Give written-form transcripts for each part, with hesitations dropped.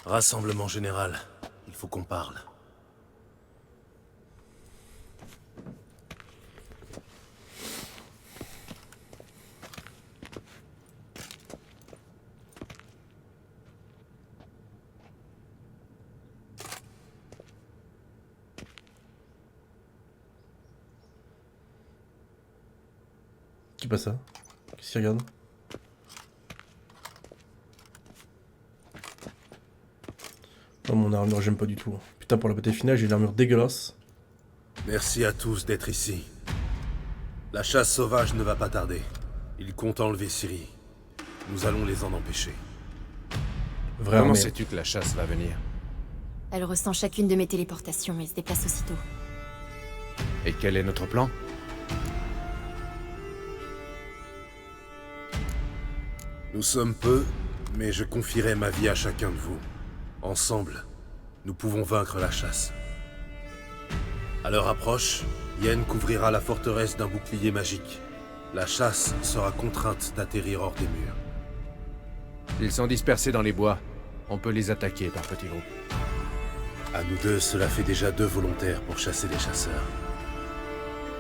Rassemblement général. Il faut qu'on parle. Qui passe ça? Qu'est-ce qu'il regarde? Non, mon armure, j'aime pas du tout. Putain, pour la bataille finale, j'ai une armure dégueulasse. Merci à tous d'être ici. La chasse sauvage ne va pas tarder. Ils comptent enlever Ciri. Nous allons les en empêcher. Vraiment. Comment sais-tu que la chasse va venir? Elle ressent chacune de mes téléportations et se déplace aussitôt. Et quel est notre plan? Nous sommes peu, mais je confierai ma vie à chacun de vous. Ensemble, nous pouvons vaincre la chasse. À leur approche, Yen couvrira la forteresse d'un bouclier magique. La chasse sera contrainte d'atterrir hors des murs. Ils sont dispersés dans les bois. On peut les attaquer par petits groupes. À nous deux, cela fait déjà 2 volontaires pour chasser les chasseurs.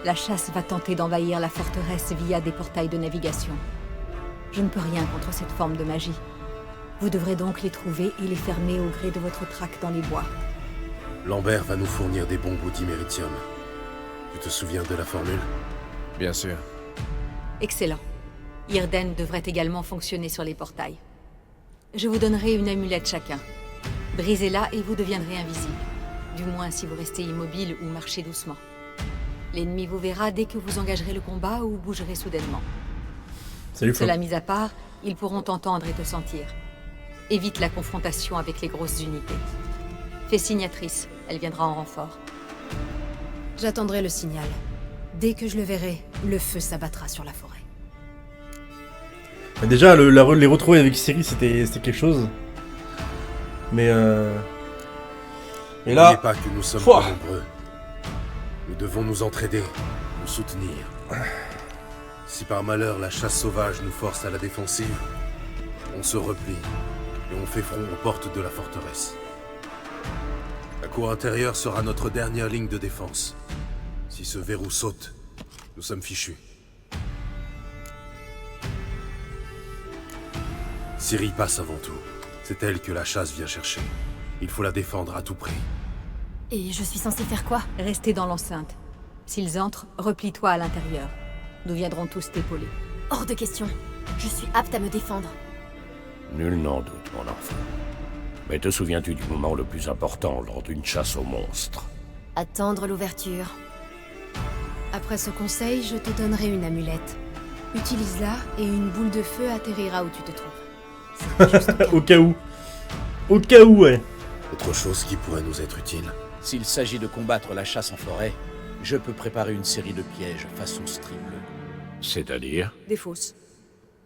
La chasse va tenter d'envahir la forteresse via des portails de navigation. Je ne peux rien contre cette forme de magie. Vous devrez donc les trouver et les fermer au gré de votre traque dans les bois. Lambert va nous fournir des bombes d'iméritium. Tu te souviens de la formule? Bien sûr. Excellent. Irden devrait également fonctionner sur les portails. Je vous donnerai une amulette chacun. Brisez-la et vous deviendrez invisible. Du moins si vous restez immobile ou marchez doucement. L'ennemi vous verra dès que vous engagerez le combat ou bougerez soudainement. Salut, Flo. Cela mis à part, ils pourront t'entendre et te sentir. Évite la confrontation avec les grosses unités. Fais signe à Triss, elle viendra en renfort. J'attendrai le signal. Dès que je le verrai, le feu s'abattra sur la forêt. Mais déjà, les retrouver avec Ciri, c'était quelque chose. Mais Et là... N'oubliez pas que nous sommes Pouah. pas nombreux. Nous devons nous entraider, nous soutenir. Si par malheur la chasse sauvage nous force à la défensive, on se replie et on fait front aux portes de la forteresse. La cour intérieure sera notre dernière ligne de défense. Si ce verrou saute, nous sommes fichus. Ciri passe avant tout. C'est elle que la chasse vient chercher. Il faut la défendre à tout prix. Et je suis censée faire quoi? Restez dans l'enceinte. S'ils entrent, replie-toi à l'intérieur. Nous viendrons tous t'épauler. Hors de question. Je suis apte à me défendre. Nul n'en doute, mon enfant. Mais te souviens-tu du moment le plus important lors d'une chasse aux monstres? Attendre l'ouverture. Après ce conseil, je te donnerai une amulette. Utilise-la et une boule de feu atterrira où tu te trouves. C'est juste au cas où. Au cas où, ouais. Autre chose qui pourrait nous être utile. S'il s'agit de combattre la chasse en forêt, je peux préparer une série de pièges façon strible. C'est-à-dire? Des fosses.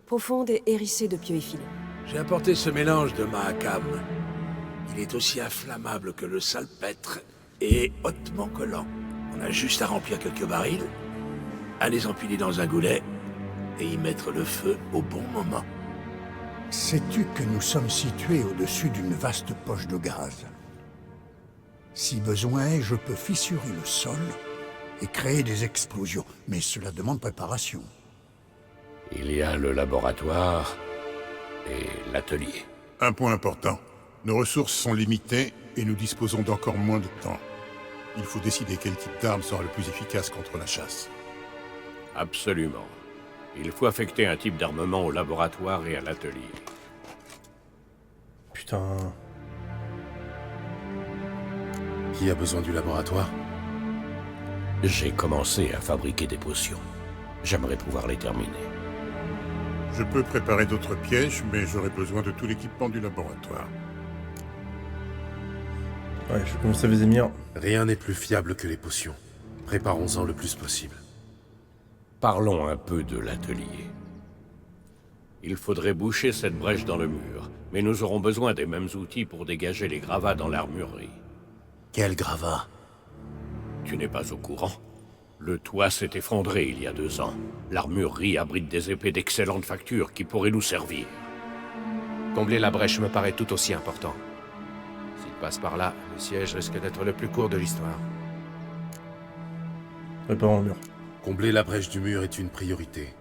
Profondes et hérissées de pieux effilés. J'ai apporté ce mélange de Mahakam. Il est aussi inflammable que le salpêtre et hautement collant. On a juste à remplir quelques barils, à les empiler dans un goulet et y mettre le feu au bon moment. Sais-tu que nous sommes situés au-dessus d'une vaste poche de gaz? Si besoin est, je peux fissurer le sol et créer des explosions, mais cela demande préparation. Il y a le laboratoire et l'atelier. Un point important. Nos ressources sont limitées et nous disposons d'encore moins de temps. Il faut décider quel type d'arme sera le plus efficace contre la chasse. Absolument. Il faut affecter un type d'armement au laboratoire et à l'atelier. Putain... Qui a besoin du laboratoire? J'ai commencé à fabriquer des potions. J'aimerais pouvoir les terminer. Je peux préparer d'autres pièges, mais j'aurai besoin de tout l'équipement du laboratoire. Ouais, je commence à Vézémir. Rien n'est plus fiable que les potions. Préparons-en le plus possible. Parlons un peu de l'atelier. Il faudrait boucher cette brèche dans le mur, mais nous aurons besoin des mêmes outils pour dégager les gravats dans l'armurerie. Quel gravat? Tu n'es pas au courant? Le toit s'est effondré il y a 2 ans. L'armurerie abrite des épées d'excellente facture qui pourraient nous servir. Combler la brèche me paraît tout aussi important. passe par là, le siège risque d'être le plus court de l'histoire. Réparons le mur. Combler la brèche du mur est une priorité.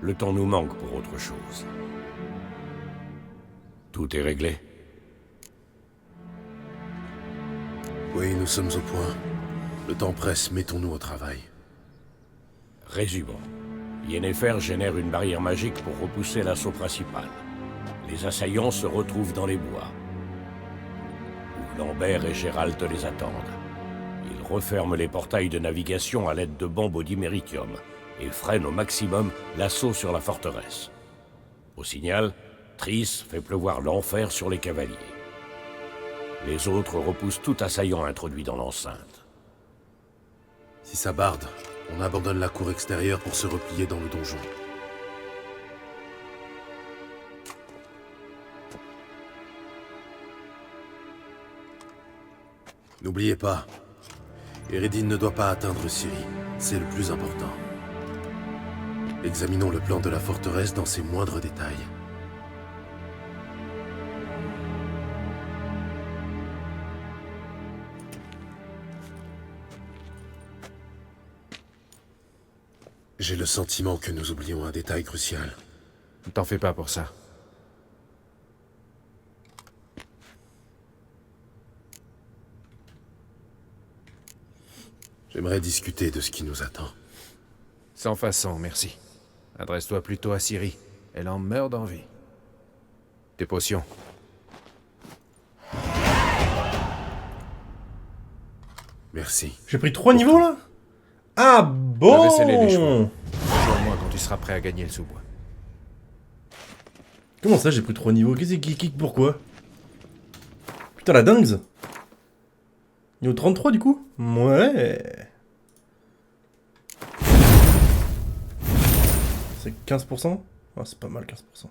Le temps nous manque pour autre chose. Tout est réglé? Oui, nous sommes au point. Le temps presse, mettons-nous au travail. Résumons. Yennefer génère une barrière magique pour repousser l'assaut principal. Les assaillants se retrouvent dans les bois, où Lambert et Gérald les attendent. Ils referment les portails de navigation à l'aide de bombes au diméritium et freinent au maximum l'assaut sur la forteresse. Au signal, Triss fait pleuvoir l'enfer sur les cavaliers. Les autres repoussent tout assaillant introduit dans l'enceinte. Si ça barde, on abandonne la cour extérieure pour se replier dans le donjon. N'oubliez pas, Eredin ne doit pas atteindre Ciri. C'est le plus important. Examinons le plan de la forteresse dans ses moindres détails. J'ai le sentiment que nous oublions un détail crucial. Ne t'en fais pas pour ça. J'aimerais discuter de ce qui nous attend. Sans façon, merci. Adresse-toi plutôt à Ciri. Elle en meurt d'envie. Tes potions. Merci. J'ai pris 3 niveaux là? Ah bon? Je vais sceller les chevaux. Rejoins-moi quand tu seras prêt à gagner le sous-bois. Comment ça j'ai pris 3 niveaux? Qu'est-ce qui pourquoi? Putain la dingue. Niveau 33 du coup? Ouais. C'est 15%? Ah c'est pas mal 15%.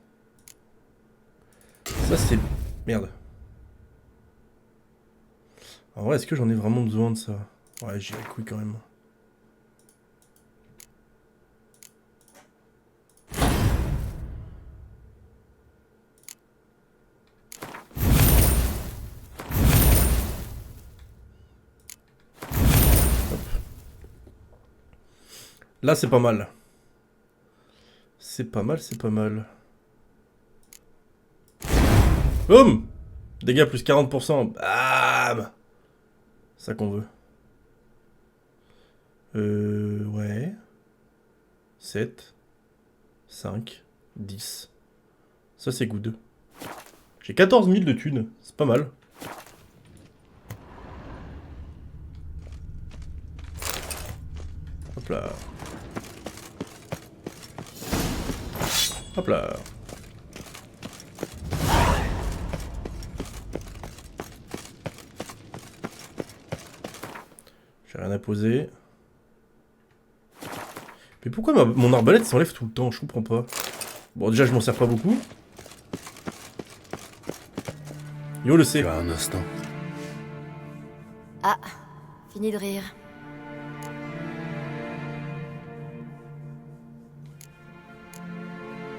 Ça c'est... Merde. En vrai est-ce que j'en ai vraiment besoin de ça? Ouais j'irai couille quand même. Là, c'est pas mal. C'est pas mal, c'est pas mal. Boum! Dégâts plus 40%. Bam! Ça qu'on veut. Ouais. 7. 5. 10. Ça, c'est good. J'ai 14 000 de thunes. C'est pas mal. Hop là. Hop là. J'ai rien à poser. Mais pourquoi mon arbalète s'enlève tout le temps? Je comprends pas. Bon, déjà, je m'en sers pas beaucoup. Yo le sait. Un instant. Ah, fini de rire.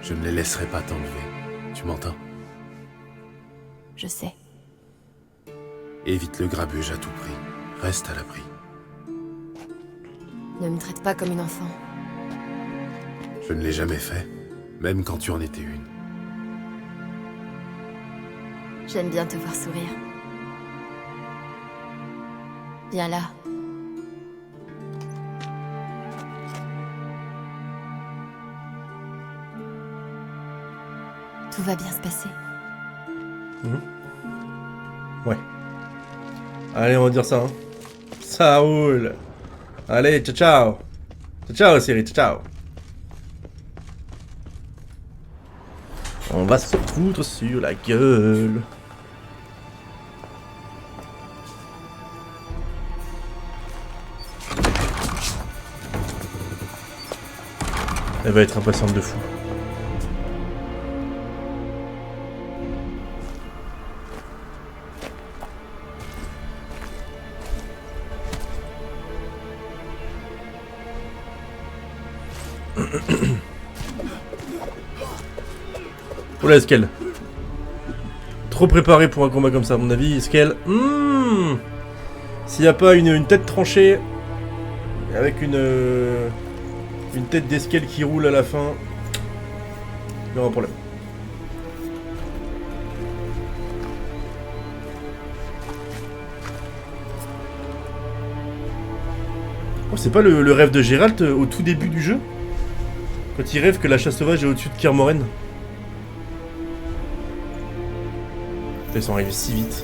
Je ne les laisserai pas t'enlever. Tu m'entends? Je sais. Évite le grabuge à tout prix. Reste à l'abri. Ne me traite pas comme une enfant. Je ne l'ai jamais fait, même quand tu en étais une. J'aime bien te voir sourire. Viens là. Tout va bien se passer. Ouais. Allez, on va dire ça. Hein. Ça roule. Allez, ciao ciao. Ciao ciao, Ciri, ciao ciao. On va se foutre sur la gueule. Elle va être impatiente de fou. Oula, est-ce qu'elle... trop préparé pour un combat comme ça, à mon avis. Scale. S'il n'y a pas une tête tranchée avec une tête d'escale qui roule à la fin, il y aura un problème. Oh, c'est pas le rêve de Geralt au tout début du jeu? Quand il rêve que la chasse sauvage est au-dessus de Kaer Morhen. Ils sont arrivés si vite.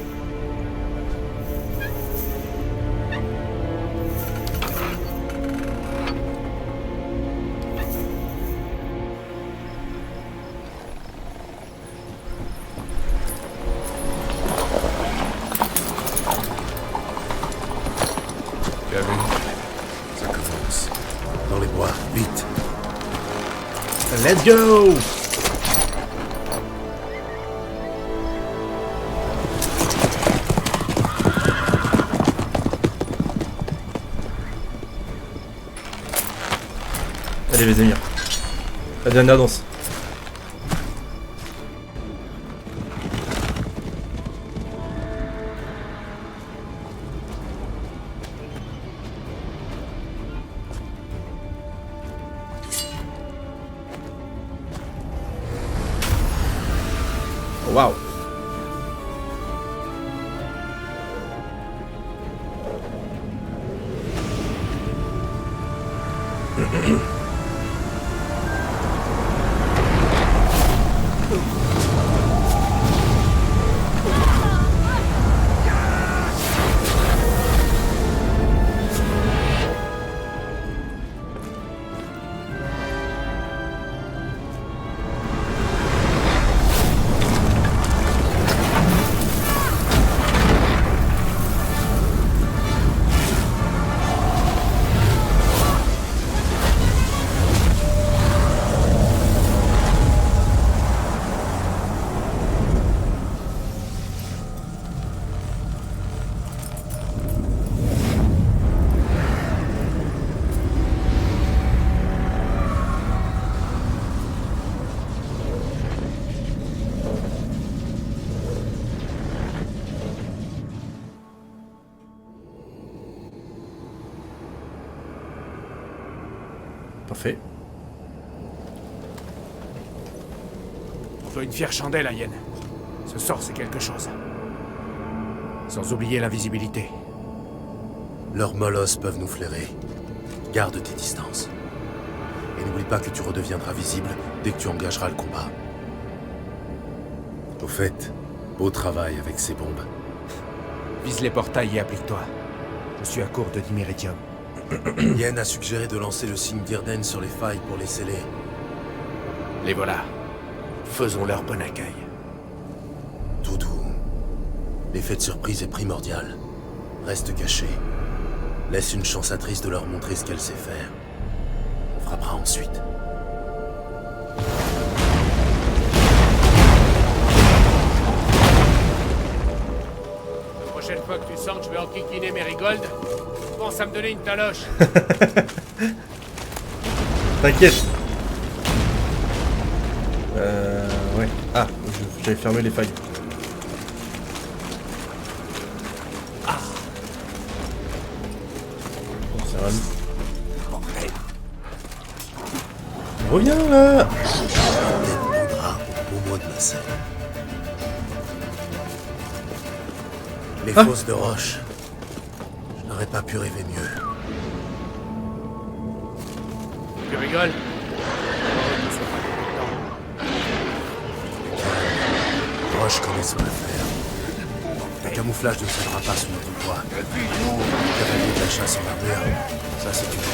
Tu as vu? Ça commence. Dans les bois, vite. Let's go! Allez les amis, la dernière danse. Waouh. Parfait. On veut une fière chandelle, Yen. Ce sort, c'est quelque chose. Sans oublier l'invisibilité. Leurs molosses peuvent nous flairer. Garde tes distances. Et n'oublie pas que tu redeviendras visible dès que tu engageras le combat. Au fait, beau travail avec ces bombes. Vise les portails et applique-toi. Je suis à court de diméridium. Yen a suggéré de lancer le signe d'Irden sur les failles pour les sceller. Les voilà. Faisons leur bon accueil. Tout doux. L'effet de surprise est primordial. Reste caché. Laisse une chansatrice de leur montrer ce qu'elle sait faire. On frappera ensuite. La prochaine fois que tu sens que je vais enquiquiner Merigold, pense à me donner une taloche. T'inquiète. Ouais. Ah, j'avais fermé les failles. Bon, c'est rami. Reviens là. Au mot de ma scène. Les fosses de roche. Je n'aurais pas pu rêver mieux. Tu rigoles? Roche connaît son affaire. Le camouflage ne cédera pas sous notre poids. Cavalier de la chasse en armure, ça c'est une chose.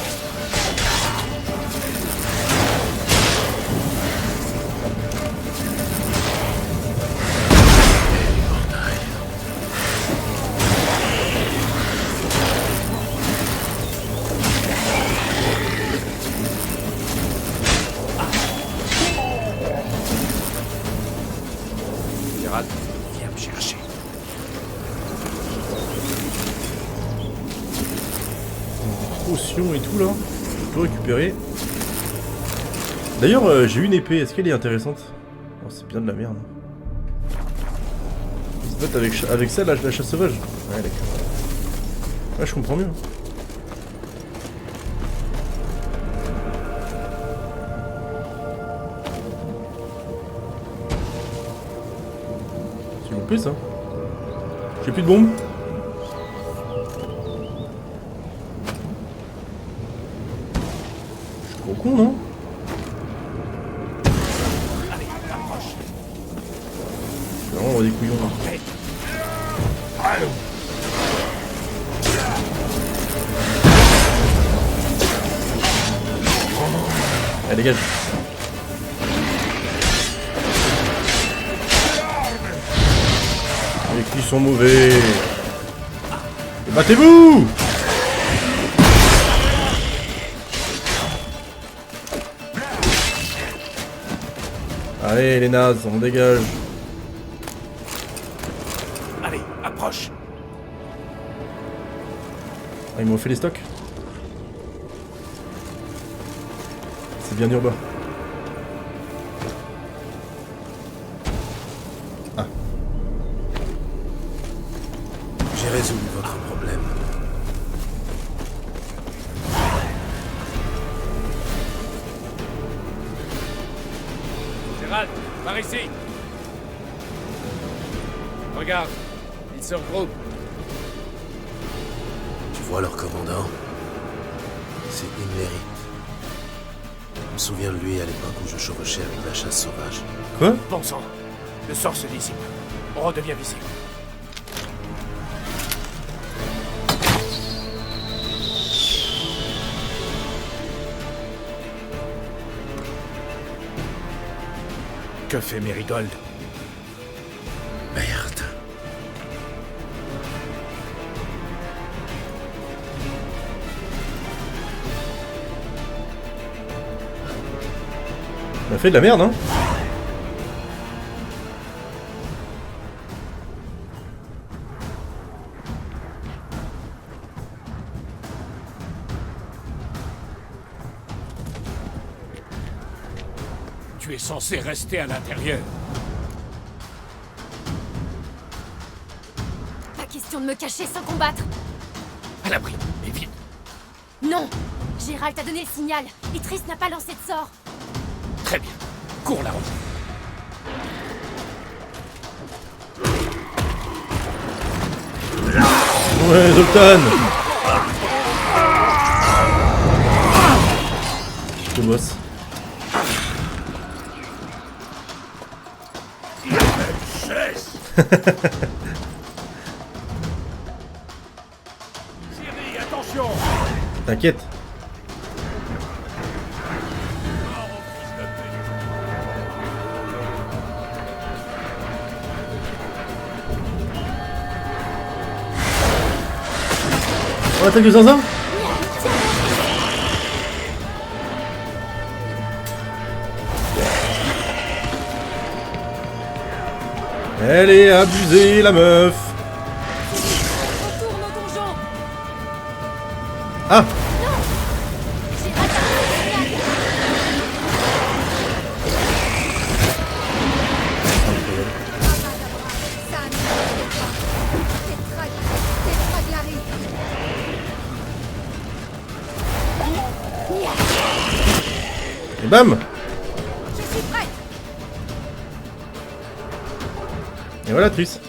Viens me chercher. Potion et tout là. Je peux récupérer. D'ailleurs, j'ai une épée. Est-ce qu'elle est intéressante? Oh, c'est bien de la merde. En fait, avec ça, la chasse sauvage. Ouais, d'accord. Ouais, je comprends mieux. C'est loupé ça. J'ai plus de bombes. Je suis trop con, non? C'est vraiment des couillons là. Allez, dégage. Les qui sont mauvais. Et battez-vous! Allez, les nazes, on dégage. Allez, approche. Ah, ils m'ont fait les stocks. C'est bien urbain. Ah. J'ai résolu votre problème. Gérald, par ici. Regarde, ils se regroupent. Tu vois leur commandant? C'est Imlerith. Je me souviens de lui à l'époque où je chevauchais avec la chasse sauvage. Quoi? Bon sang, le sort se dissipe. On redevient visible. Que fait Merigold? Merde. On a fait de la merde, hein? Tu es censé rester à l'intérieur. Pas question de me cacher sans combattre. À l'abri, et vite. Non! Gérald t'a donné le signal, et Triss n'a pas lancé de sort. Très bien. Cours la route. Ouais, Zoltan! Je te bosse. Ciri, attention! T'inquiète. On attaque le zinzin? Elle est abusée, la meuf. Retourne au donjon! Ah! Gérald t'a donné le signal! Et bam! Je suis prête! Et voilà, Triss.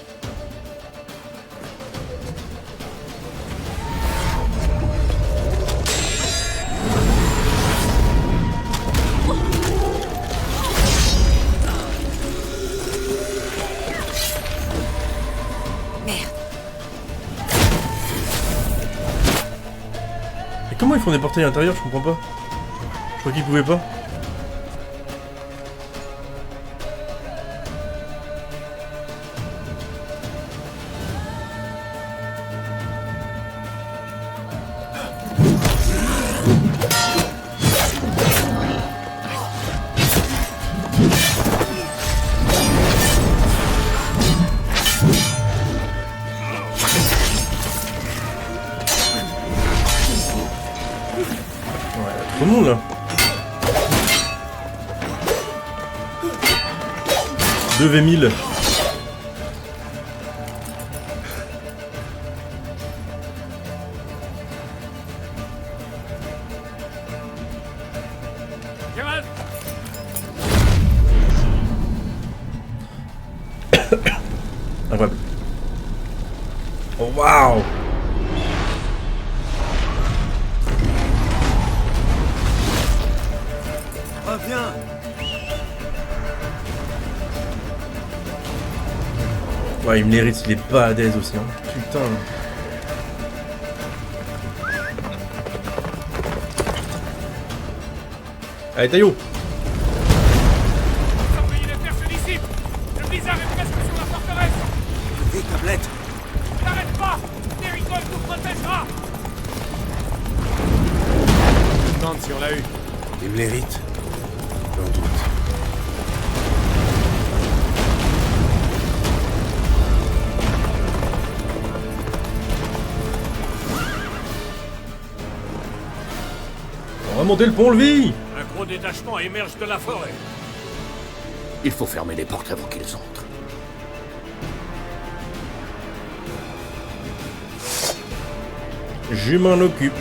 Merde! Et comment ils font des portails à l'intérieur? Je comprends pas. Je crois qu'ils pouvaient pas. Tout le monde là. 2v1000. Oh waouh. Reviens. Ouais, il me mérite, il est badass aussi, hein. Putain. Allez, Taillot. Surveillez les perches d'ici. Le blizzard est presque sur la forteresse. Vite, tablette. N'arrête pas. Nericol nous protégera. Je me demande si on l'a eu. Il me l'hérite. J'en doute. On va monter le pont-levis. Un gros détachement émerge de la forêt. Il faut fermer les portes avant qu'ils entrent. Je m'en occupe.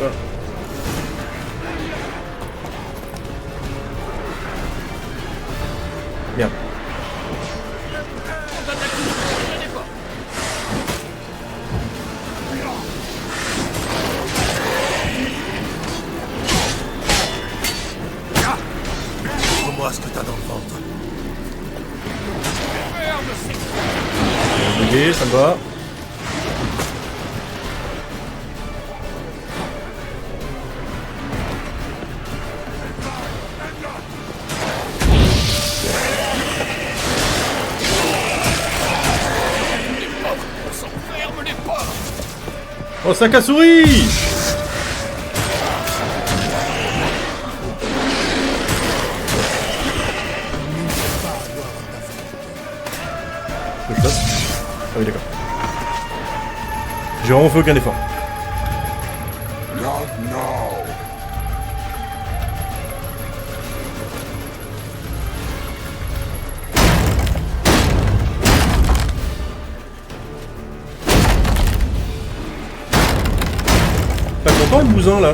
Merde. Montre-moi ce que t'as dans le ventre. Ok, ça me va. Oh, sac à souris! Ah oui, d'accord. J'ai vraiment fait aucun effort. Pas content le bousin là?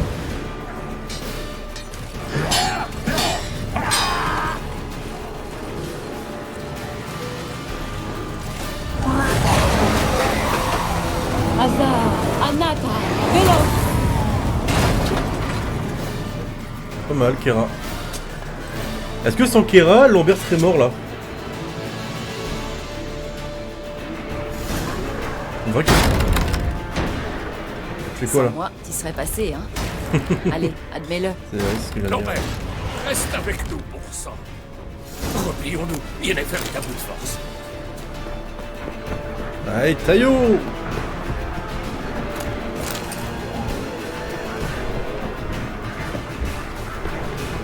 Pas mal, Kera. Est-ce que sans Kera, Lambert serait mort là? Une vraie question. C'est quoi là? Moi, t'y serais passé, hein. Allez, admets-le. C'est vrai, c'est ce que je viens de dire. Lambert, reste avec nous, bon sang. Replions-nous. Yennefer est à bout de force. Allez, Taillot!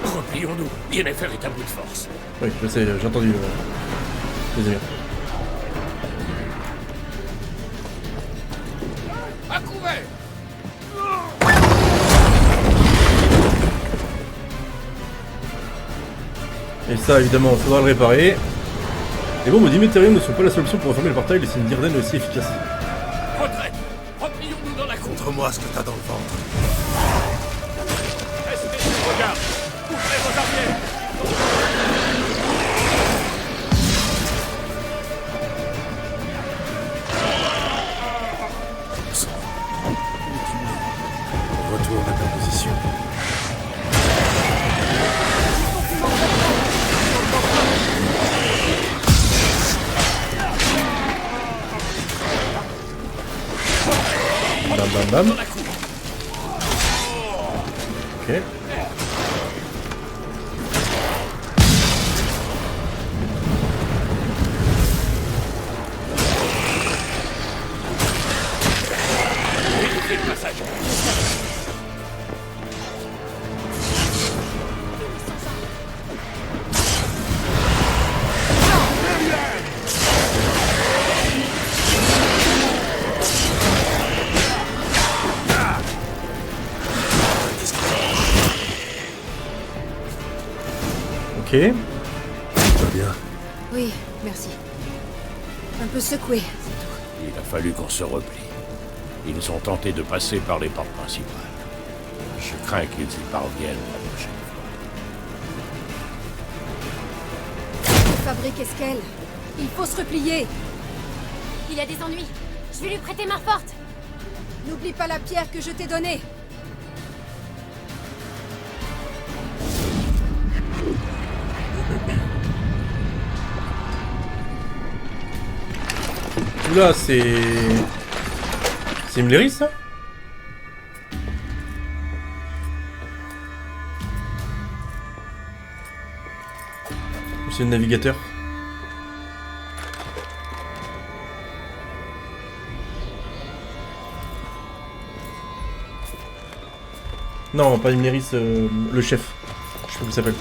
Replions-nous. Yennefer est à bout de force. Oui, je sais, j'ai entendu. Désolé. À couvert. Et ça, évidemment, il faudra le réparer. Les bombes d'Imméthérium ne sont pas la solution pour refermer le portail, les signes d'Irden aussi efficaces. Retraite. Replions-nous dans la cour. Montre-moi ce que t'as dans le ventre. Restez sur vos gardes. Ouvrez vos arrières. Retourne à ta position. Bam bam bam. Ok. Ok. Va bien. Oui, merci. Un peu secoué. Il a fallu qu'on se replie. Ils ont tenté de passer par les portes principales. Je crains qu'ils y parviennent la prochaine fois. Fabrique Esquel. Il faut se replier. Il a des ennuis. Je vais lui prêter main forte. N'oublie pas la pierre que je t'ai donnée. Oula, c'est... C'est Imleris, ça? Ou c'est le navigateur? Non, pas Imleris, le chef. Je sais pas comment il s'appelle.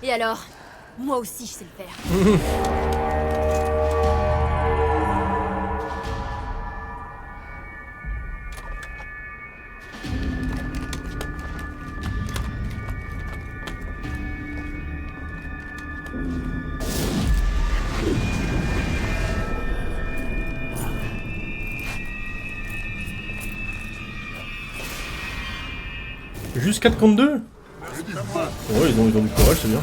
Et alors? Moi aussi, je sais le faire. Juste 4 contre 2? Ouais, ils ont du courage, c'est bien.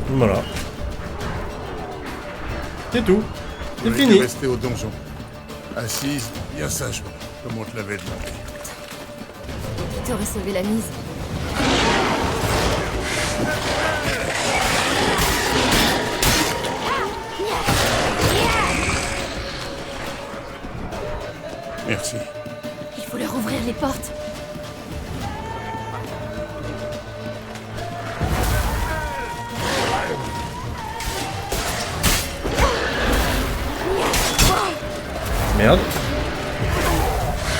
Voilà. C'est tout. C'est fini. Rester au donjon. Assise, bien sagement, comme on te l'avait demandé. Tu t'aurais sauvé la mise. Merci. Il faut leur ouvrir les portes. Merde.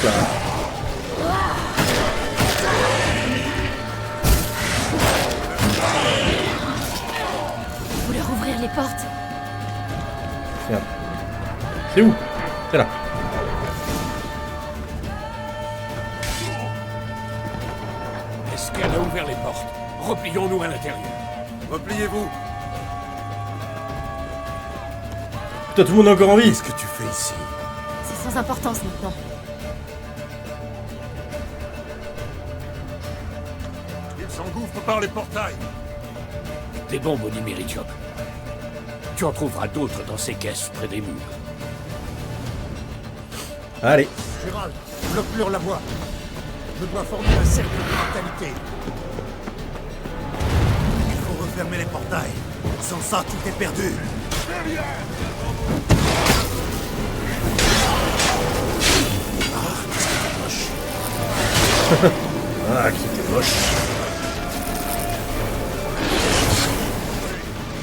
Là. Il faut leur ouvrir les portes. Merde. C'est où? C'est là. Est-ce qu'elle a ouvert les portes? Replions-nous à l'intérieur. Repliez-vous. Putain, tout le monde a encore envie. Qu'est-ce que tu fais ici? C'est sans importance maintenant. Il s'engouffre par les portails. Des bombes au Nimerichok. Tu en trouveras d'autres dans ces caisses près des murs. Allez. Gérald, bloque-leur la voie. Je dois former un cercle de mortalité. Il faut refermer les portails. Sans ça, tout est perdu. Ah, qui était moche.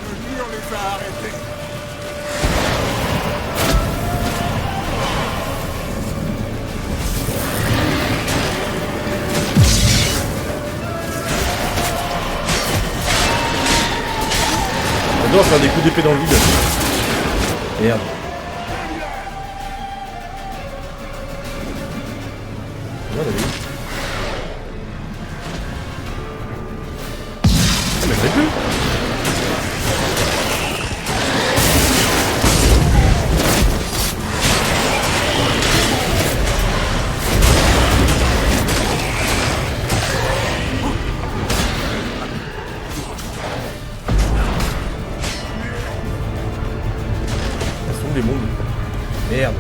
Le mur les a arrêtés. J'adore faire des coups d'épée dans le vide. Merde. Oh, elle est où? Mais elle est plus. Elles sont des bombes. Merde.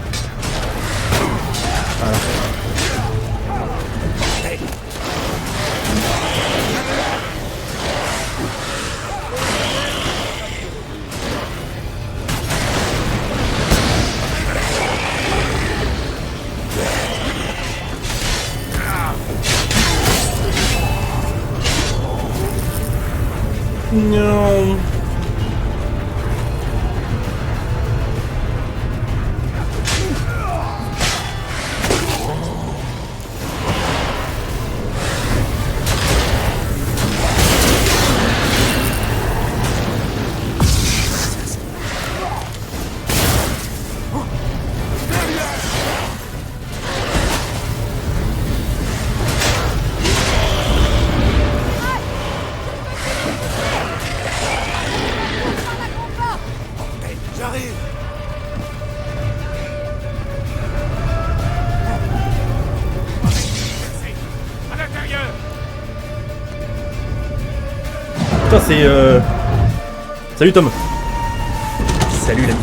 Non. Putain, c'est Salut Tom. Salut l'ami.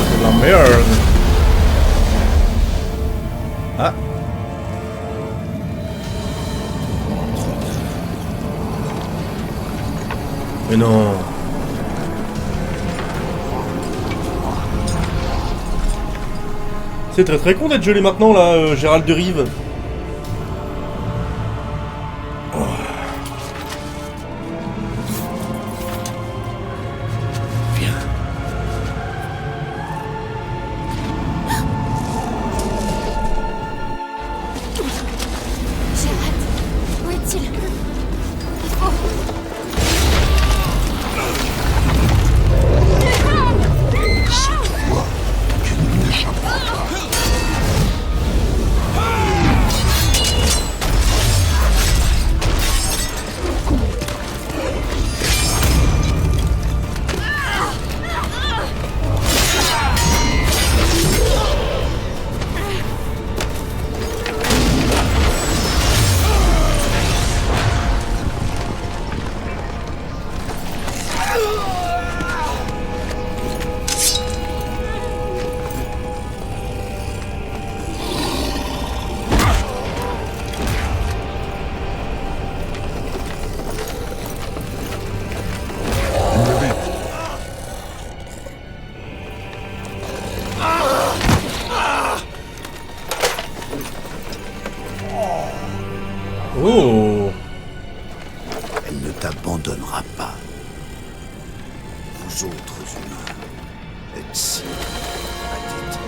C'est de la merde. Ah. Mais non. C'est très con d'être gelé maintenant là, Gérald de Rive. Oh. Viens. Gérald, où est-il? Il faut... Oh. Elle ne t'abandonnera pas. Vous autres humains êtes si pathétiques.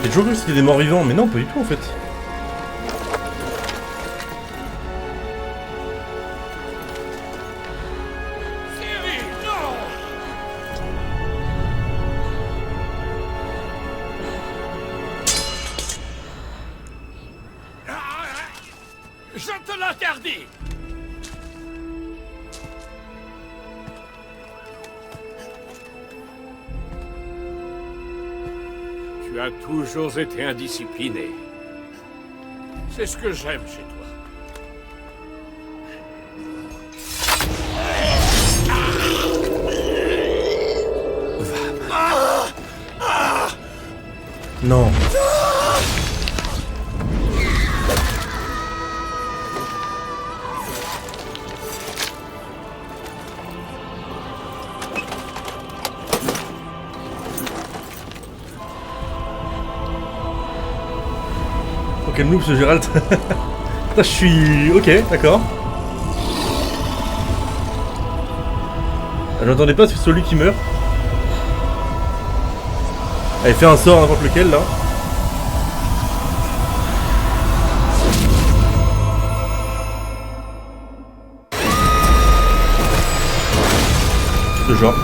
J'ai toujours cru que c'était des morts vivants, mais non, pas du tout en fait. Ciri, non! Je te l'interdis! Tu as toujours été indiscipliné. C'est ce que j'aime chez toi. Non. Oh quel noob ce Gérald. Putain, je suis... Ok, d'accord. Je m'attendais pas à ce que ce soit lui qui meurt. Allez, fais un sort n'importe lequel là. Ce genre.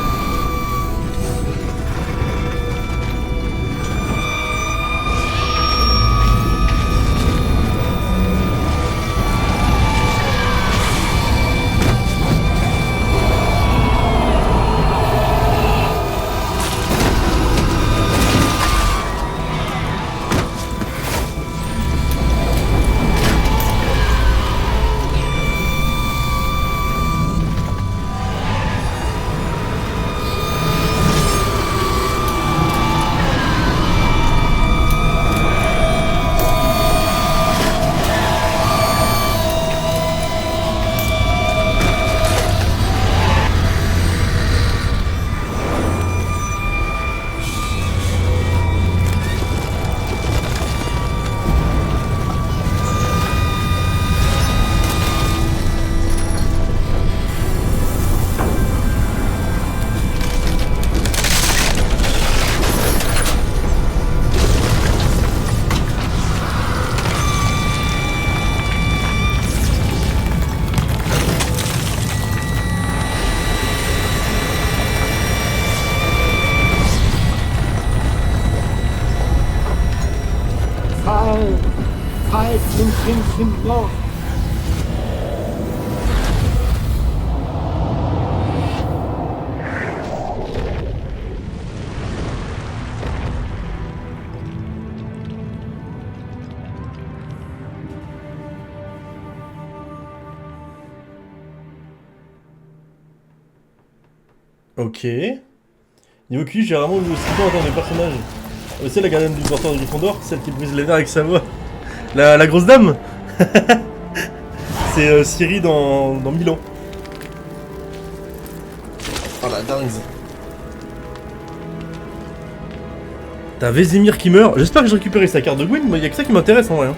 Ok. Niveau QI, j'ai rarement vu aussi bien entendre des personnages. C'est la gardienne du porteur de Gryffondor, celle qui brise les nerfs avec sa voix. La grosse dame. C'est Ciri dans Milan. Oh la dingue. T'as Vézimir qui meurt. J'espère que j'ai récupéré sa carte de Gwyn, mais y'a que ça qui m'intéresse en vrai. Hein.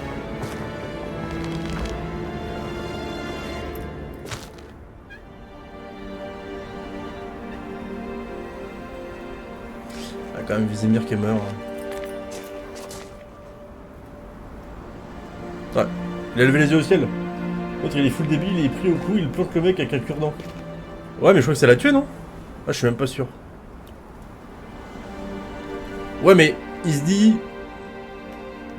Ah, quand même Vézimir qui meurt. Ouais, il a levé les yeux au ciel. L'autre il est full débile, il est pris au cou, il plante le mec avec un cure-dent. Ouais mais je crois que ça l'a tué non? Ah je suis même pas sûr. Ouais mais il se dit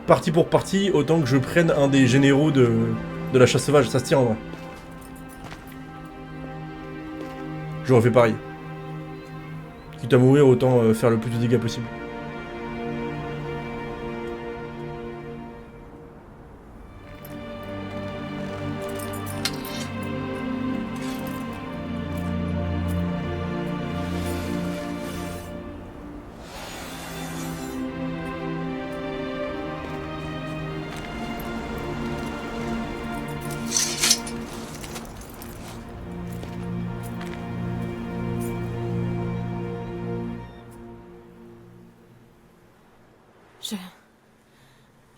partie pour partie autant que je prenne un des généraux de la chasse sauvage, ça se tient en vrai. J'aurais fait pareil. Quitte à mourir autant faire le plus de dégâts possible.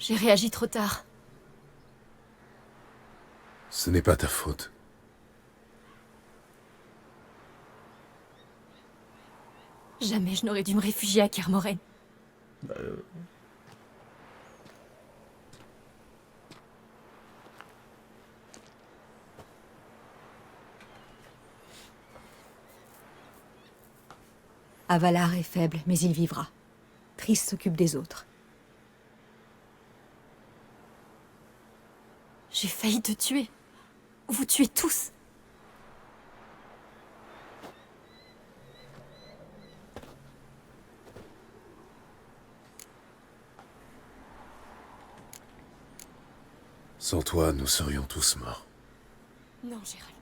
J'ai réagi trop tard. Ce n'est pas ta faute. Jamais je n'aurais dû me réfugier à Kermoren. Avalar est faible, mais il vivra. Triss s'occupe des autres. J'ai failli te tuer. Vous tuez tous. Sans toi, nous serions tous morts. Non, Gérald.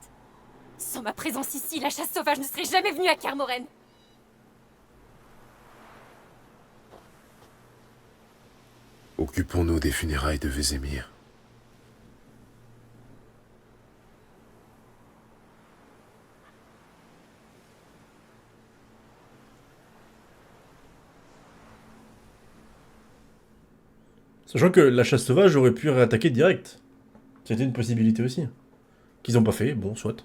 Sans ma présence ici, la chasse sauvage ne serait jamais venue à Kermoren. Occupons-nous des funérailles de Vézimir. Sachant que la chasse sauvage aurait pu réattaquer direct. C'était une possibilité aussi. Qu'ils ont pas fait, bon, soit.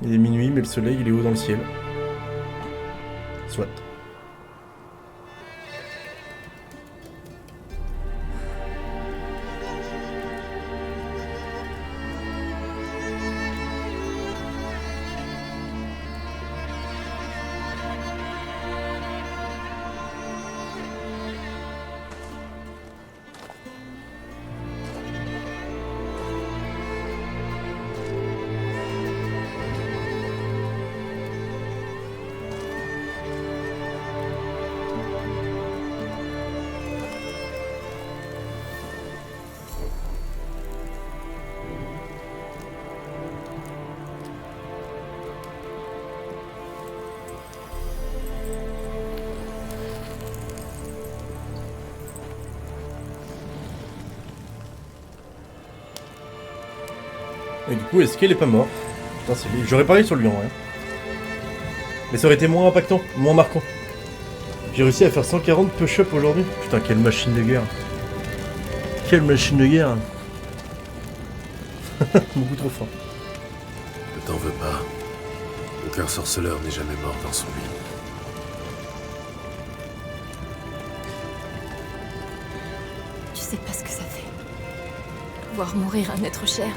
Il est minuit, mais le soleil, il est haut dans le ciel. Soit. Et du coup, est-ce qu'elle est pas morte? Putain, c'est lui. J'aurais parlé sur lui en vrai. Mais ça aurait été moins impactant, moins marquant. J'ai réussi à faire 140 push-up aujourd'hui. Putain, quelle machine de guerre. Quelle machine de guerre. Beaucoup trop fort. Ne t'en veux pas. Aucun sorceleur n'est jamais mort dans son lit. Tu sais pas ce que ça fait. Voir mourir un être cher.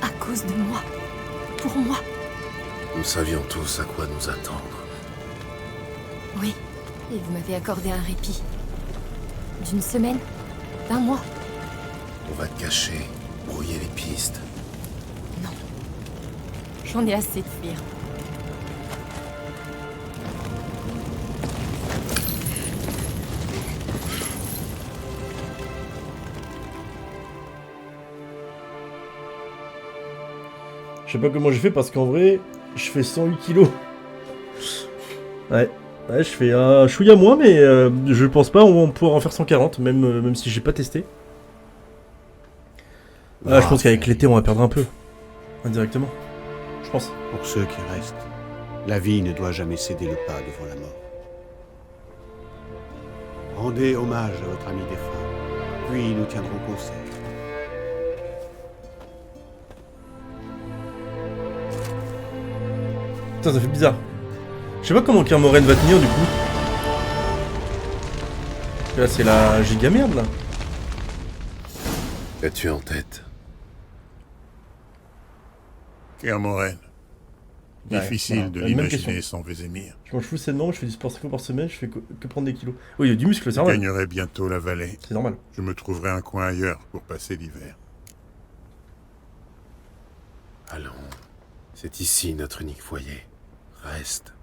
À cause de moi. Pour moi. Nous savions tous à quoi nous attendre. Oui. Et vous m'avez accordé un répit. D'une semaine. D'un mois. On va te cacher, brouiller les pistes. Non. J'en ai assez de fuir. Je sais pas comment j'ai fait parce qu'en vrai, je fais 108 kilos. Ouais, je fais un chouïa moins, mais je pense pas on pouvoir en faire 140, même si j'ai pas testé. Ah, je pense qu'avec l'été, on va perdre un peu. Indirectement. Je pense. Pour ceux qui restent, la vie ne doit jamais céder le pas devant la mort. Rendez hommage à votre ami défunt, puis nous tiendrons conseil. Putain, ça fait bizarre. Je sais pas comment Kermoren va tenir du coup. Là, c'est la giga merde là. As-tu en tête? Kermoren. Difficile Ouais, de même l'imaginer question. sans Vézémir. Je mange full sainement, je fais du sport 5 fois par semaine, je fais que prendre des kilos. Oui, il y a du muscle, c'est Je normal. gagnerai bientôt la vallée. C'est normal. Je me trouverai un coin ailleurs pour passer l'hiver. Allons. C'est ici notre unique foyer. Reste.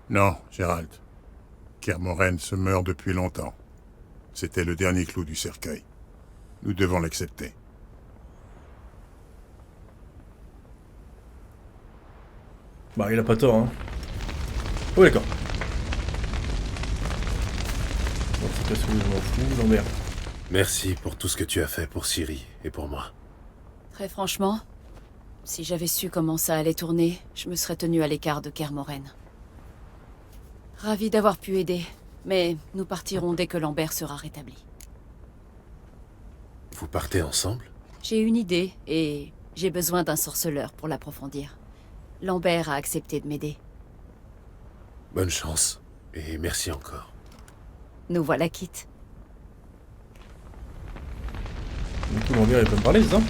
Non, Gérald. Kermoren se meurt depuis longtemps. C'était le dernier clou du cercueil. Nous devons l'accepter. Bah, il a pas tort, hein. Oh, d'accord. Bon, c'est pas ce que je m'en fous, Lambert. Merci pour tout ce que tu as fait pour Ciri et pour moi. Très franchement, si j'avais su comment ça allait tourner, je me serais tenu à l'écart de Kermoren. Ravi d'avoir pu aider, mais nous partirons dès que Lambert sera rétabli. Vous partez ensemble? J'ai une idée, et j'ai besoin d'un sorceleur pour l'approfondir. Lambert a accepté de m'aider. Bonne chance, et merci encore. Nous voilà quittes. Du coup, Lambert, il peut me parler, c'est ça?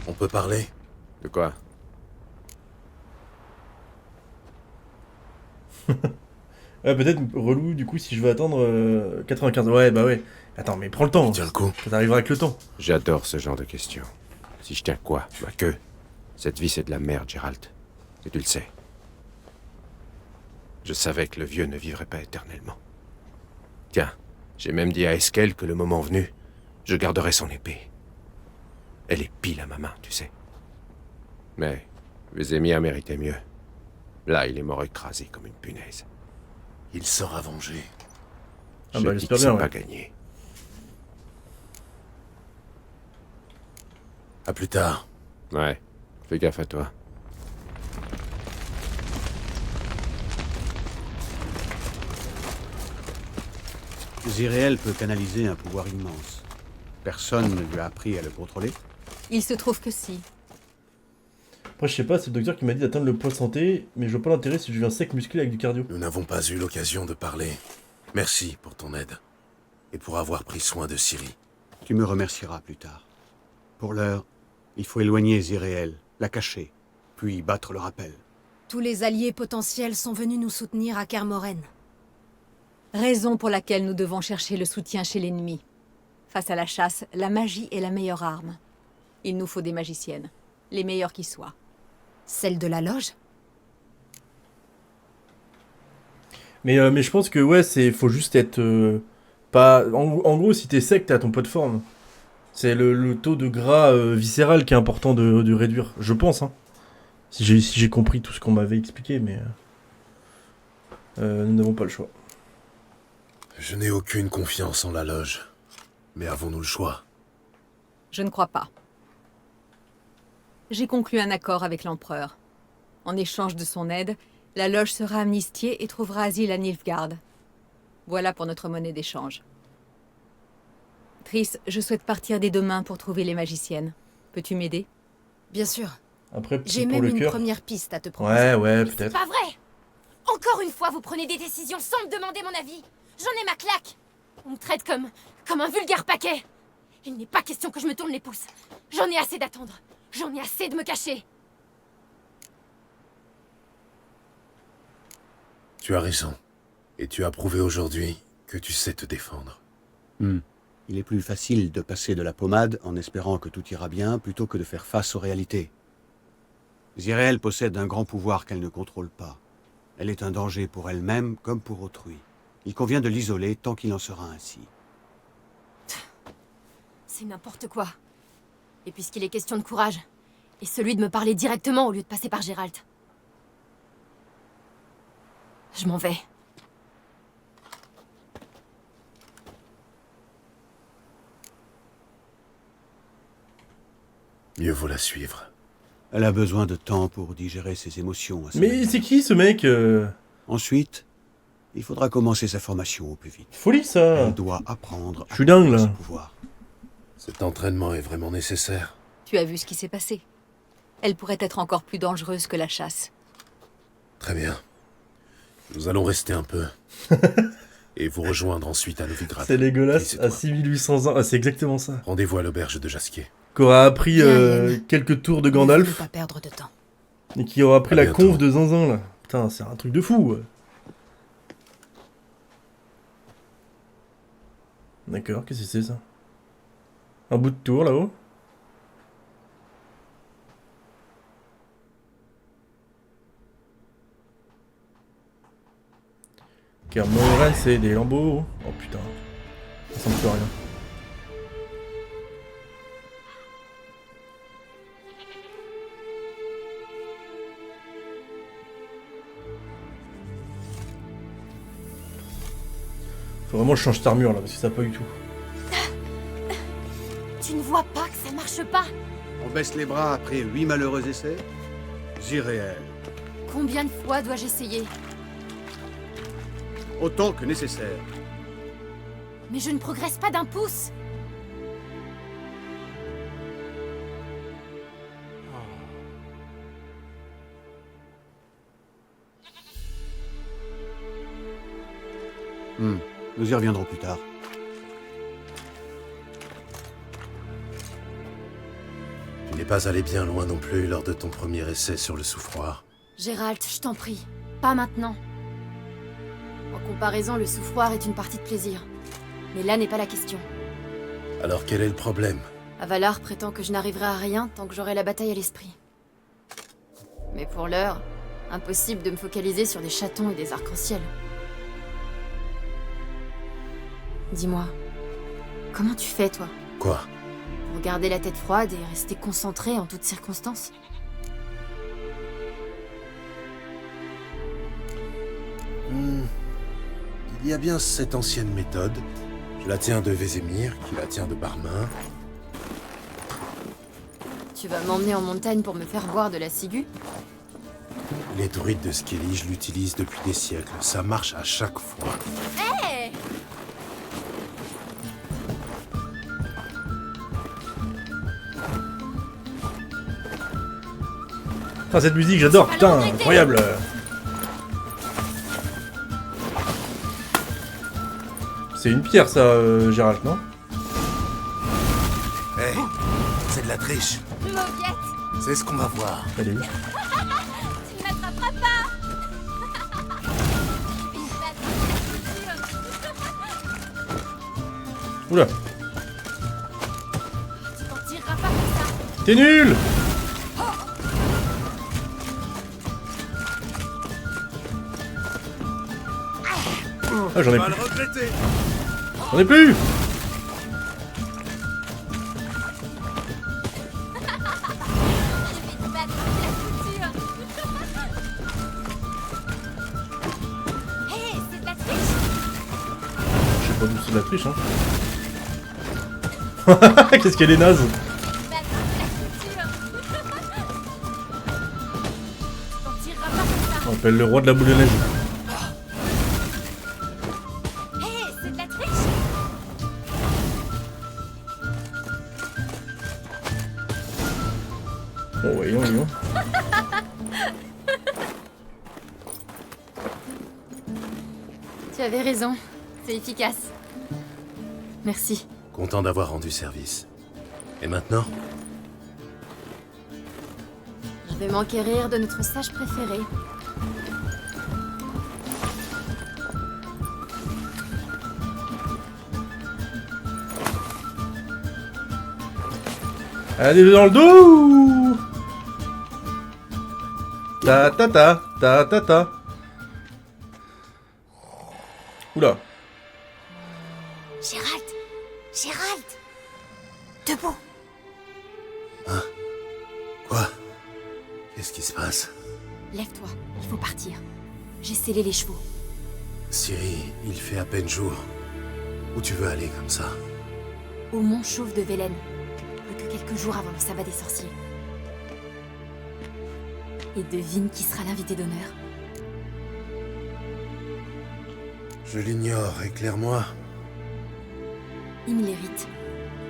On peut parler? De quoi? Ouais, peut-être relou, du coup, si je veux attendre 95. Ouais, bah ouais. Attends, mais prends le temps. Tiens le coup. Ça t'arrivera avec le temps. J'adore ce genre de questions. Si je tiens quoi? Bah que. Cette vie, c'est de la merde, Gérald. Et tu le sais. Je savais que le vieux ne vivrait pas éternellement. Tiens, j'ai même dit à Eskel que le moment venu, je garderai son épée. Elle est pile à ma main, tu sais. Mais Vézémir méritait mieux. Là, il est mort écrasé comme une punaise. Il sera vengé. Ah bah, Je dis j'espère que c'est bien, pas ouais. gagné. À plus tard. Ouais, fais gaffe à toi. Ziréel peut canaliser un pouvoir immense. Personne ne lui a appris à le contrôler. Il se trouve que si. Après, je sais pas, c'est le docteur qui m'a dit d'atteindre le point de santé, mais je vois pas l'intérêt si je viens sec musclé avec du cardio. Nous n'avons pas eu l'occasion de parler. Merci pour ton aide. Et pour avoir pris soin de Ciri. Tu me remercieras plus tard. Pour l'heure, il faut éloigner Ziréel, la cacher, puis battre le rappel. Tous les alliés potentiels sont venus nous soutenir à Kermoren. Raison pour laquelle nous devons chercher le soutien chez l'ennemi. Face à la chasse, la magie est la meilleure arme. Il nous faut des magiciennes, les meilleures qui soient. Celle de la loge? Mais je pense que ouais, faut juste être pas. En gros, si t'es sec, t'es à ton poids de forme. C'est le taux de gras viscéral qui est important de réduire, je pense. Hein. Si j'ai compris tout ce qu'on m'avait expliqué, mais nous n'avons pas le choix. Je n'ai aucune confiance en la loge. Mais avons-nous le choix? Je ne crois pas. J'ai conclu un accord avec l'empereur. En échange de son aide, la loge sera amnistiée et trouvera asile à Nilfgaard. Voilà pour notre monnaie d'échange. Triss, je souhaite partir dès demain pour trouver les magiciennes. Peux-tu m'aider? Bien sûr. Après, J'ai pour même le une cœur. première piste à te proposer. Ouais, C'est peut-être. pas vrai! Encore une fois, vous prenez des décisions sans me demander mon avis. J'en ai ma claque. On me traite comme un vulgaire paquet. Il n'est pas question que je me tourne les pouces. J'en ai assez d'attendre. J'en ai assez de me cacher. Tu as raison. Et tu as prouvé aujourd'hui que tu sais te défendre. Il est plus facile de passer de la pommade en espérant que tout ira bien plutôt que de faire face aux réalités. Zirael possède un grand pouvoir qu'elle ne contrôle pas. Elle est un danger pour elle-même comme pour autrui. Il convient de l'isoler tant qu'il en sera ainsi. C'est n'importe quoi. Et puisqu'il est question de courage, et celui de me parler directement au lieu de passer par Geralt. Je m'en vais. Mieux vaut la suivre. Elle a besoin de temps pour digérer ses émotions. à sa Mais manière. c'est qui ce mec Ensuite, il faudra commencer sa formation au plus vite. Folie ça. Elle doit apprendre Je suis dingue ce là. pouvoir. Cet entraînement est vraiment nécessaire. Tu as vu ce qui s'est passé. Elle pourrait être encore plus dangereuse que la chasse. Très bien. Nous allons rester un peu. Et vous rejoindre ensuite à Novigrad. C'est Legolas Chris et à toi. 6800 ans. Ah, c'est exactement ça. Rendez-vous à l'auberge de Jasquier. Qui aura appris Bien, Yen. quelques tours de Ne Gandalf. pas perdre de temps. Et qui aura pris À la bientôt. conf de Zinzin là. Putain, c'est un truc de fou. D'accord, qu'est-ce que c'est ça? Un bout de tour là-haut? Car Moiran c'est des lambeaux. Oh putain. Ça me fait rien. Faut vraiment que je change d'armure là parce que ça va pas du tout. Tu ne vois pas que ça marche pas? On baisse les bras après 8 malheureux essais. Zirael. Combien de fois dois-je essayer? Autant que nécessaire. Mais je ne progresse pas d'un pouce. Nous y reviendrons plus tard. Tu n'es pas allé bien loin non plus lors de ton premier essai sur le souffroir. Geralt, je t'en prie. Pas maintenant. En comparaison, le souffroir est une partie de plaisir. Mais là n'est pas la question. Alors quel est le problème? Avalar prétend que je n'arriverai à rien tant que j'aurai la bataille à l'esprit. Mais pour l'heure, impossible de me focaliser sur des chatons et des arcs-en-ciel. Dis-moi, comment tu fais, toi, Quoi? pour garder la tête froide et rester concentré en toutes circonstances? Il y a bien cette ancienne méthode. Je la tiens de Vézémir, qui la tient de Barmin. Tu vas m'emmener en montagne pour me faire boire de la ciguë? Les druides de Skellige je l'utilise depuis des siècles. Ça marche à chaque fois. Hé! Ah, cette musique, j'adore, putain, incroyable. C'est une pierre, ça, Gérald, non? Hé, c'est de la triche. Mauviette! C'est ce qu'on va voir. Allez. Tu ne m'attraperas pas! Oula, Tu t'en tireras pas comme ça! t'es nul! Ah, j'en ai plus. regretter. J'en ai plus! Je vais te battre avec la couture! Hé, c'est de la triche! Je sais pas d'où c'est de la triche, hein. Qu'est-ce qu'elle est naze! Je vais te battre avec la couture! On appelle le roi de la boule de neige. Hé, c'est de la triche. Bon, voyons. Tu avais raison. C'est efficace. Merci. Content d'avoir rendu service. Et maintenant? Je vais m'enquérir de notre sage préféré. Allez dans le dos. Ta ta ta ta ta ta. Oula. Gérald! Gérald! Debout! Hein? Quoi? Qu'est-ce qui se passe? Lève-toi, il faut partir. J'ai scellé les chevaux. Ciri, il fait à peine jour. Où tu veux aller comme ça? Au mont Chauve de Velen. Plus que quelques jours avant le sabbat des sorciers. Et devine qui sera l'invité d'honneur. Je l'ignore, éclaire-moi. Imlerith.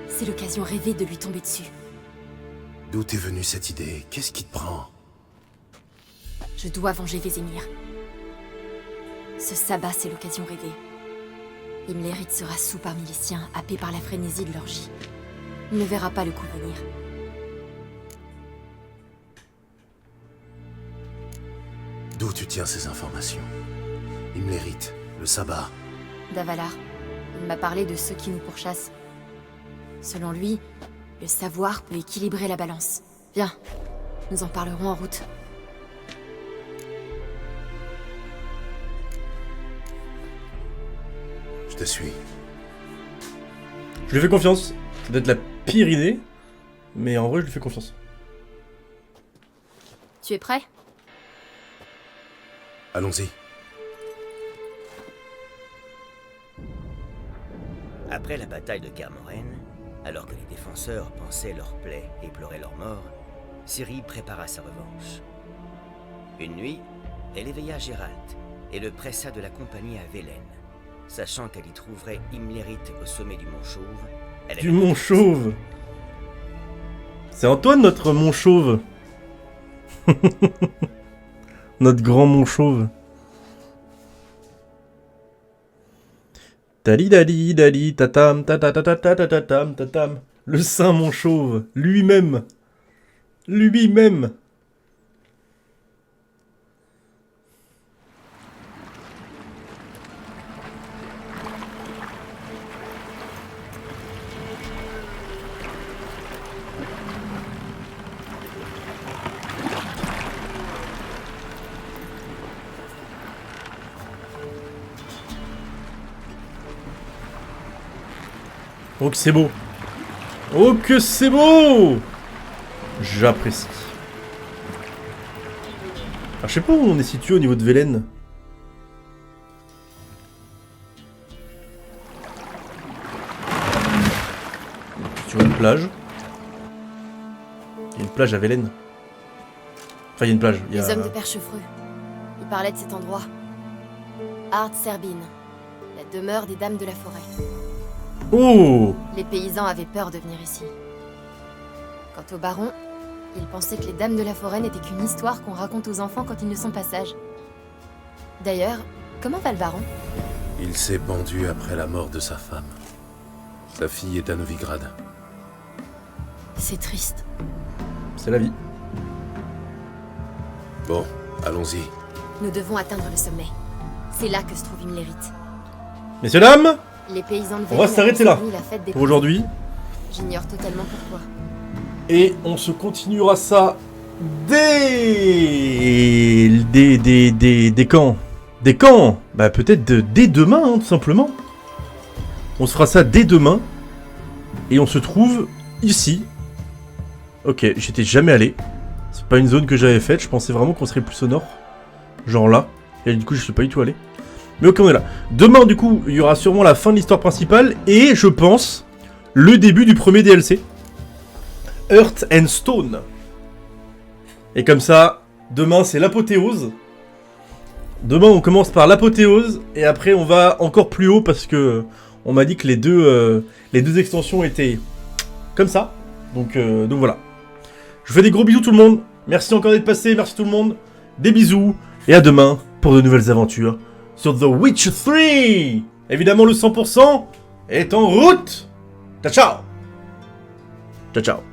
C'est l'occasion rêvée de lui tomber dessus. D'où t'es venue cette idée? Qu'est-ce qui te prend? Je dois venger Vézémir. Ce sabbat, c'est l'occasion rêvée. Imlerith sera sous parmi les siens, happé par la frénésie de l'orgie. Il ne verra pas le coup venir. D'où tu tiens ces informations? Imlerith, le sabbat. Davalar, il m'a parlé de ceux qui nous pourchassent. Selon lui, le savoir peut équilibrer la balance. Viens, nous en parlerons en route. Je te suis. Je lui fais confiance. Ça doit être la pire idée. Mais en vrai, je lui fais confiance. Tu es prêt? Allons-y. Après la bataille de Kermoren, alors que les défenseurs pensaient leur plaie et pleuraient leur mort, Ciri prépara sa revanche. Une nuit, elle éveilla Gérald et le pressa de l'accompagner à Velen. Sachant qu'elle y trouverait Imlerith au sommet du Mont Chauve, elle Du Mont Chauve. C'est Antoine, notre Mont Chauve. Notre grand Mont Chauve. Dali dali dali tatam tatatatatatatam tatam. Le saint Mont Chauve, lui-même. Lui-même. Oh que c'est beau. Oh que c'est beau. J'apprécie. Ah, je sais pas où on est situé au niveau de Velen. Sur une plage. Il y a une plage à Velen. Enfin, il y a une plage. Il y a... Les hommes de Perchefreux. Ils parlaient de cet endroit. Ard Serbin, la demeure des dames de la forêt. Oh! Les paysans avaient peur de venir ici. Quant au baron, il pensait que les dames de la forêt n'étaient qu'une histoire qu'on raconte aux enfants quand ils ne sont pas sages. D'ailleurs, comment va le baron? Il s'est pendu après la mort de sa femme. Sa fille est à Novigrad. C'est triste. C'est la vie. Bon, allons-y. Nous devons atteindre le sommet. C'est là que se trouve Imlerith. Messieurs, dames! Les paysans de On va s'arrêter là pour aujourd'hui. J'ignore totalement pourquoi. Et on se continuera ça quand? Des quand? Bah peut-être dès demain, hein, tout simplement. On se fera ça dès demain. Et on se trouve ici. Ok, j'étais jamais allé. C'est pas une zone que j'avais faite. Je pensais vraiment qu'on serait plus au nord. Genre là. Et du coup, je suis pas du tout allé. Mais ok, on est là. Demain, du coup, il y aura sûrement la fin de l'histoire principale. Et je pense, le début du premier DLC. Earth and Stone. Et comme ça, demain, c'est l'apothéose. Demain, on commence par l'apothéose, et après, on va encore plus haut, parce que on m'a dit que les deux extensions étaient comme ça. Donc voilà. Je vous fais des gros bisous tout le monde. Merci encore d'être passé, merci tout le monde. Des bisous, et à demain pour de nouvelles aventures sur The Witcher 3. Évidemment, le 100% est en route. Ciao, ciao. Ciao, ciao.